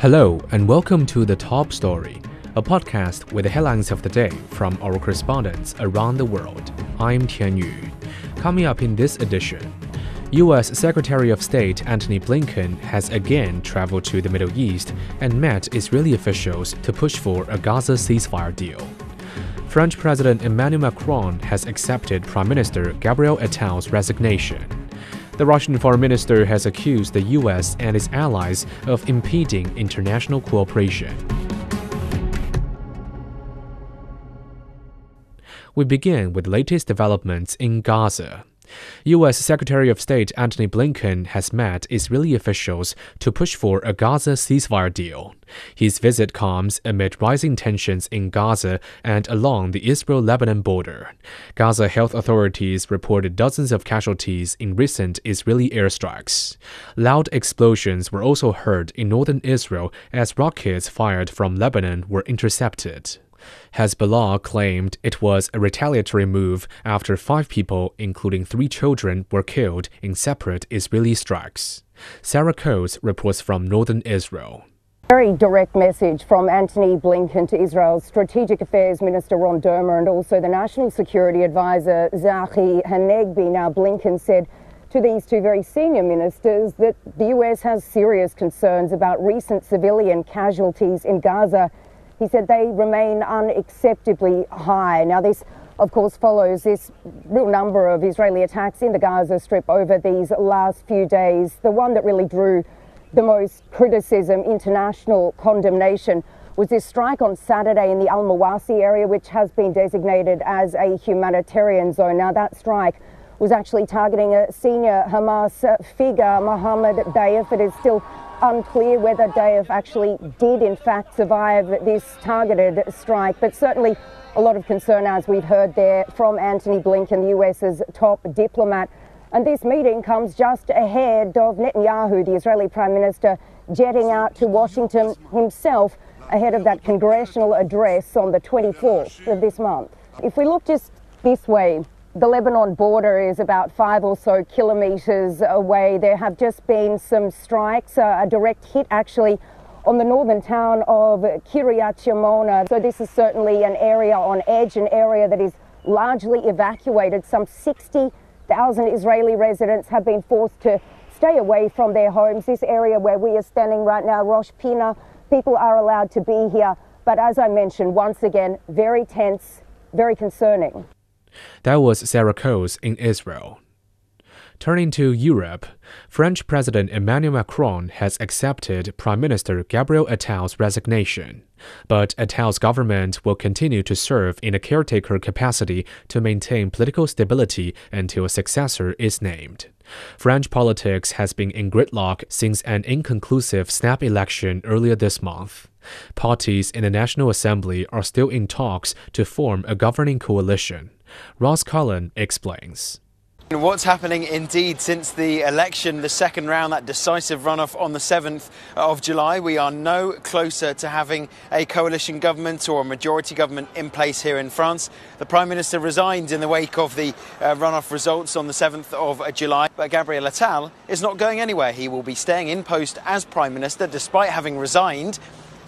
Hello and welcome to The Top Story, a podcast with the headlines of the day from our correspondents around the world. I'm Tian Yu. Coming up in this edition, U.S. Secretary of State Antony Blinken has again traveled to the Middle East and met Israeli officials to push for a Gaza ceasefire deal. French President Emmanuel Macron has accepted Prime Minister Gabriel Attal's resignation. The Russian foreign minister has accused the U.S. and its allies of impeding international cooperation. We begin with the latest developments in Gaza. U.S. Secretary of State Antony Blinken has met Israeli officials to push for a Gaza ceasefire deal. His visit comes amid rising tensions in Gaza and along the Israel-Lebanon border. Gaza health authorities reported dozens of casualties in recent Israeli airstrikes. Loud explosions were also heard in northern Israel as rockets fired from Lebanon were intercepted. Hezbollah claimed it was a retaliatory move after 5 people, including 3 children, were killed in separate Israeli strikes. Sarah Coates reports from northern Israel. Very direct message from Antony Blinken to Israel's Strategic Affairs Minister Ron Dermer and also the National Security Advisor Zahi Hanegbi. Now, Blinken said to these 2 very senior ministers that the US has serious concerns about recent civilian casualties in Gaza. He said they remain unacceptably high. Now, this, of course, follows this real number of Israeli attacks in the Gaza Strip over these last few days. The one that really drew the most criticism, international condemnation, was this strike on Saturday in the Al-Mawasi area, which has been designated as a humanitarian zone. Now, that strike was actually targeting a senior Hamas figure, Mohammed Daif. It is still unclear whether Daif actually did in fact survive this targeted strike, but certainly a lot of concern, as we've heard there from Antony Blinken, the US's top diplomat. And this meeting comes just ahead of Netanyahu, the Israeli Prime Minister, jetting out to Washington himself ahead of that congressional address on the 24th of this month. If we look just this way, the Lebanon border is about 5 or so kilometres away. There have just been some strikes, a direct hit actually on the northern town of Kiryat Shimona. So this is certainly an area on edge, an area that is largely evacuated. Some 60,000 Israeli residents have been forced to stay away from their homes. This area where we are standing right now, Rosh Pina, people are allowed to be here. But as I mentioned, once again, very tense, very concerning. That was Sarah Coates in Israel. Turning to Europe, French President Emmanuel Macron has accepted Prime Minister Gabriel Attal's resignation. But Attal's government will continue to serve in a caretaker capacity to maintain political stability until a successor is named. French politics has been in gridlock since an inconclusive snap election earlier this month. Parties in the National Assembly are still in talks to form a governing coalition. Ross Cullen explains. What's happening indeed since the election, the second round, that decisive runoff on the 7th of July, we are no closer to having a coalition government or a majority government in place here in France. The Prime Minister resigned in the wake of the runoff results on the 7th of July, but Gabriel Attal is not going anywhere. He will be staying in post as Prime Minister despite having resigned,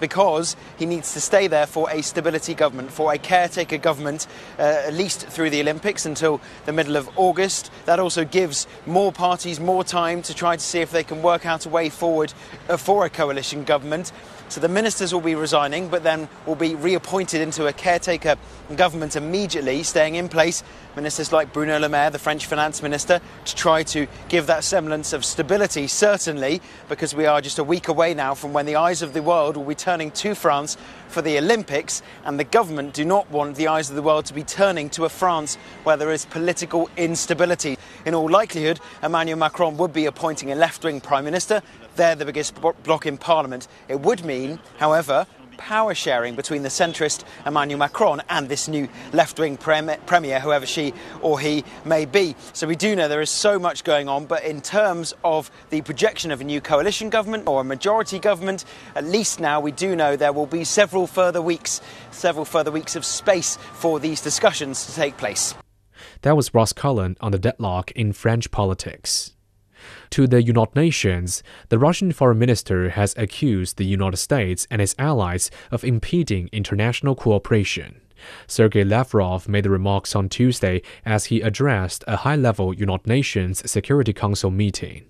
because he needs to stay there for a stability government, for a caretaker government, at least through the Olympics until the middle of August. That also gives more parties more time to try to see if they can work out a way forward for a coalition government. So the ministers will be resigning, but then will be reappointed into a caretaker government immediately, staying in place. Ministers like Bruno Le Maire, the French finance minister, to try to give that semblance of stability, certainly, because we are just a week away now from when the eyes of the world will be turning to France for the Olympics, and the government do not want the eyes of the world to be turning to a France where there is political instability. In all likelihood, Emmanuel Macron would be appointing a left-wing prime minister. They're the biggest bloc in Parliament. It would mean, however, power sharing between the centrist Emmanuel Macron and this new left-wing premier, whoever she or he may be. So we do know there is so much going on, but in terms of the projection of a new coalition government or a majority government, at least now we do know there will be several further weeks of space for these discussions to take place. That was Ross Cullen on the deadlock in French politics. To the United Nations, the Russian foreign minister has accused the United States and its allies of impeding international cooperation. Sergei Lavrov made the remarks on Tuesday as he addressed a high-level United Nations Security Council meeting.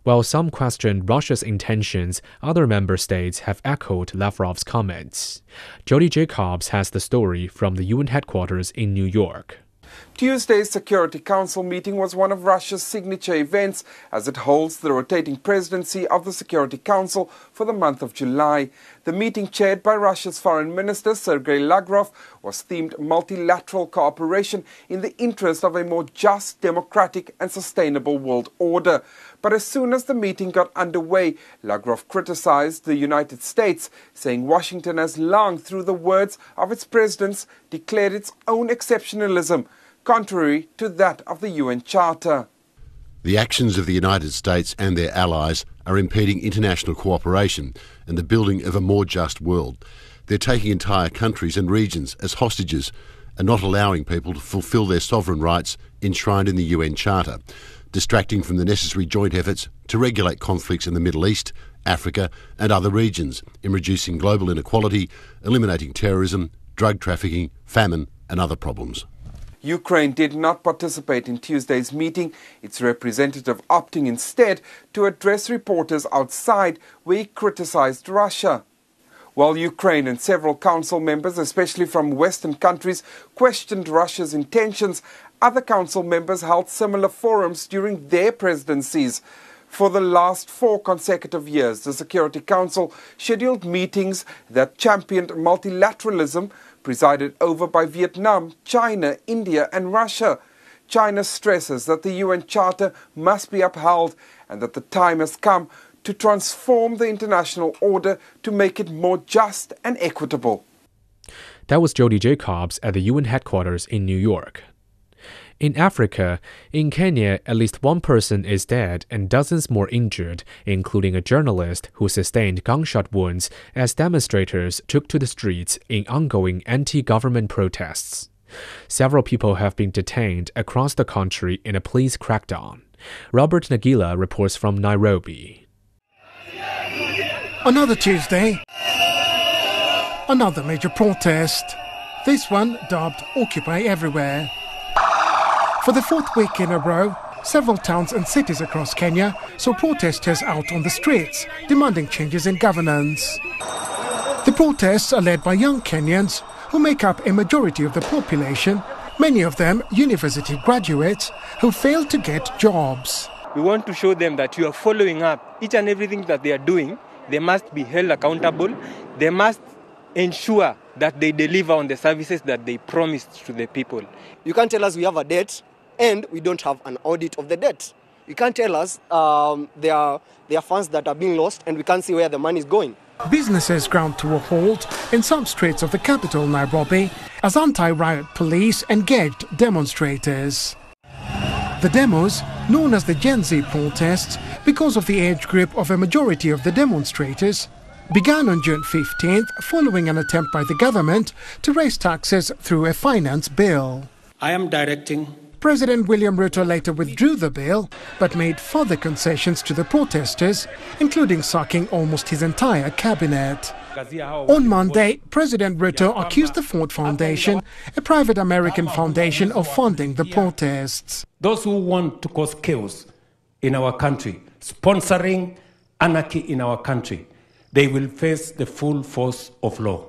While some questioned Russia's intentions, other member states have echoed Lavrov's comments. Jody Jacobs has the story from the UN headquarters in New York. Tuesday's Security Council meeting was one of Russia's signature events as it holds the rotating presidency of the Security Council for the month of July. The meeting, chaired by Russia's Foreign Minister Sergei Lavrov, was themed multilateral cooperation in the interest of a more just, democratic and sustainable world order. But as soon as the meeting got underway, Lavrov criticized the United States, saying Washington has long, through the words of its presidents, declared its own exceptionalism, contrary to that of the UN Charter. The actions of the United States and their allies are impeding international cooperation and the building of a more just world. They're taking entire countries and regions as hostages and not allowing people to fulfil their sovereign rights enshrined in the UN Charter, distracting from the necessary joint efforts to regulate conflicts in the Middle East, Africa and other regions, in reducing global inequality, eliminating terrorism, drug trafficking, famine and other problems. Ukraine did not participate in Tuesday's meeting, its representative opting instead to address reporters outside, where he criticized Russia. While Ukraine and several council members, especially from Western countries, questioned Russia's intentions, other council members held similar forums during their presidencies. For the last 4 consecutive years, the Security Council scheduled meetings that championed multilateralism, presided over by Vietnam, China, India and Russia. China stresses that the UN Charter must be upheld and that the time has come to transform the international order to make it more just and equitable. That was Jody Jacobs at the UN headquarters in New York. In Africa, in Kenya, at least 1 person is dead and dozens more injured, including a journalist who sustained gunshot wounds as demonstrators took to the streets in ongoing anti-government protests. Several people have been detained across the country in a police crackdown. Robert Nagila reports from Nairobi. Another Tuesday, another major protest, this one dubbed Occupy Everywhere. For the 4th week in a row, several towns and cities across Kenya saw protesters out on the streets, demanding changes in governance. The protests are led by young Kenyans who make up a majority of the population, many of them university graduates who failed to get jobs. We want to show them that you are following up each and everything that they are doing. They must be held accountable. They must ensure that they deliver on the services that they promised to the people. You can't tell us we have a debt and we don't have an audit of the debt. You can't tell us there are funds that are being lost and we can't see where the money is going. Businesses ground to a halt in some streets of the capital, Nairobi, as anti-riot police engaged demonstrators. The demos, known as the Gen Z protests because of the age group of a majority of the demonstrators, began on June 15th following an attempt by the government to raise taxes through a finance bill. I am directing. President William Ruto later withdrew the bill but made further concessions to the protesters, including sacking almost his entire cabinet. On Monday, President Ruto accused the Ford Foundation, a private American foundation, of funding the protests. Those who want to cause chaos in our country, sponsoring anarchy in our country, they will face the full force of law.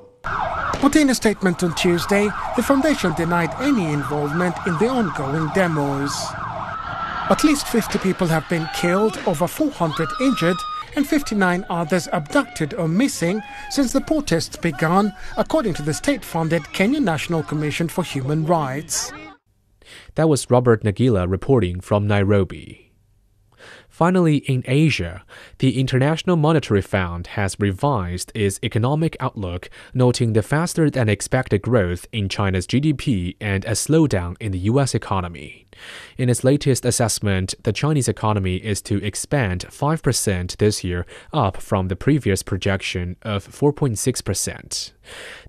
But in a statement on Tuesday, the foundation denied any involvement in the ongoing demos. At least 50 people have been killed, over 400 injured, and 59 others abducted or missing since the protests began, according to the state-funded Kenya National Commission for Human Rights. That was Robert Nagila reporting from Nairobi. Finally, in Asia, the International Monetary Fund has revised its economic outlook, noting the faster-than-expected growth in China's GDP and a slowdown in the U.S. economy. In its latest assessment, the Chinese economy is to expand 5% this year, up from the previous projection of 4.6%.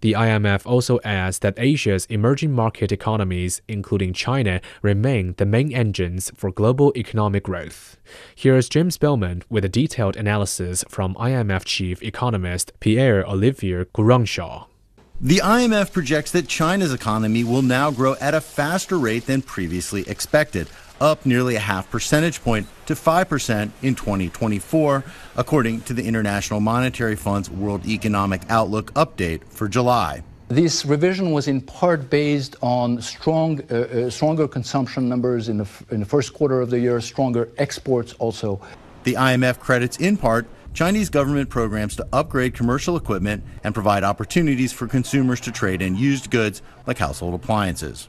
The IMF also adds that Asia's emerging market economies, including China, remain the main engines for global economic growth. Here's James Bellman with a detailed analysis from IMF chief economist Pierre-Olivier Gouranshaw. The IMF projects that China's economy will now grow at a faster rate than previously expected, up nearly a half percentage point to 5% in 2024, according to the International Monetary Fund's World Economic Outlook update for July. This revision was in part based on stronger consumption numbers in the first quarter of the year, stronger exports also. The IMF credits in part Chinese government programs to upgrade commercial equipment and provide opportunities for consumers to trade in used goods like household appliances.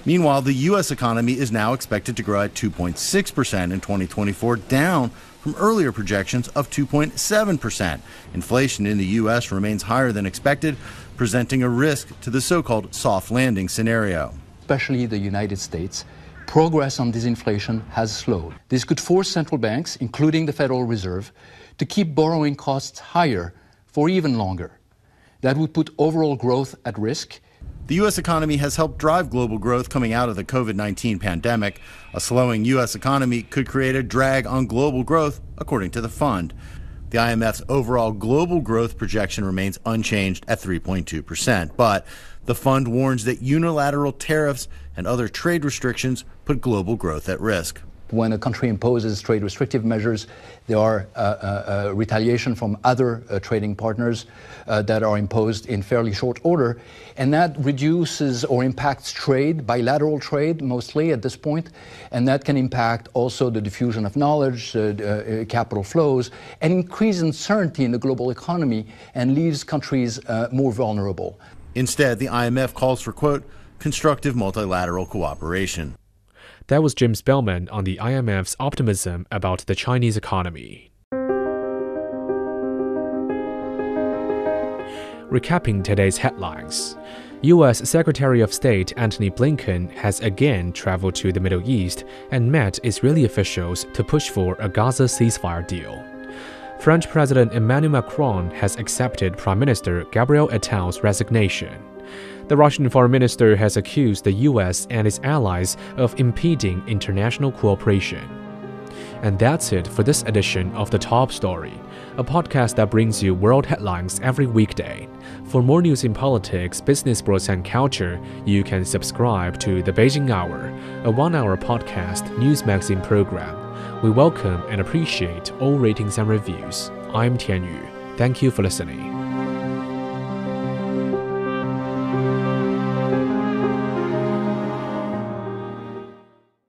Meanwhile, the U.S. economy is now expected to grow at 2.6% in 2024, down from earlier projections of 2.7%. Inflation in the U.S. remains higher than expected, presenting a risk to the so-called soft landing scenario. Especially the United States, progress on disinflation has slowed. This could force central banks, including the Federal Reserve, to keep borrowing costs higher for even longer. That would put overall growth at risk. The U.S. economy has helped drive global growth coming out of the COVID-19 pandemic. A slowing U.S. economy could create a drag on global growth, according to the fund. The IMF's overall global growth projection remains unchanged at 3.2%, but the fund warns that unilateral tariffs and other trade restrictions put global growth at risk. When a country imposes trade restrictive measures, there are retaliation from other trading partners that are imposed in fairly short order, and that reduces or impacts trade, bilateral trade mostly at this point, and that can impact also the diffusion of knowledge, capital flows, and increase uncertainty in the global economy and leaves countries more vulnerable. Instead, the IMF calls for, quote, constructive multilateral cooperation. That was James Bellman on the IMF's optimism about the Chinese economy. Recapping today's headlines. U.S. Secretary of State Antony Blinken has again traveled to the Middle East and met Israeli officials to push for a Gaza ceasefire deal. French President Emmanuel Macron has accepted Prime Minister Gabriel Attal's resignation. The Russian foreign minister has accused the U.S. and its allies of impeding international cooperation. And that's it for this edition of The Top Story, a podcast that brings you world headlines every weekday. For more news in politics, business, sports, and culture, you can subscribe to The Beijing Hour, a one-hour podcast news magazine program. We welcome and appreciate all ratings and reviews. I'm Tian Yu. Thank you for listening.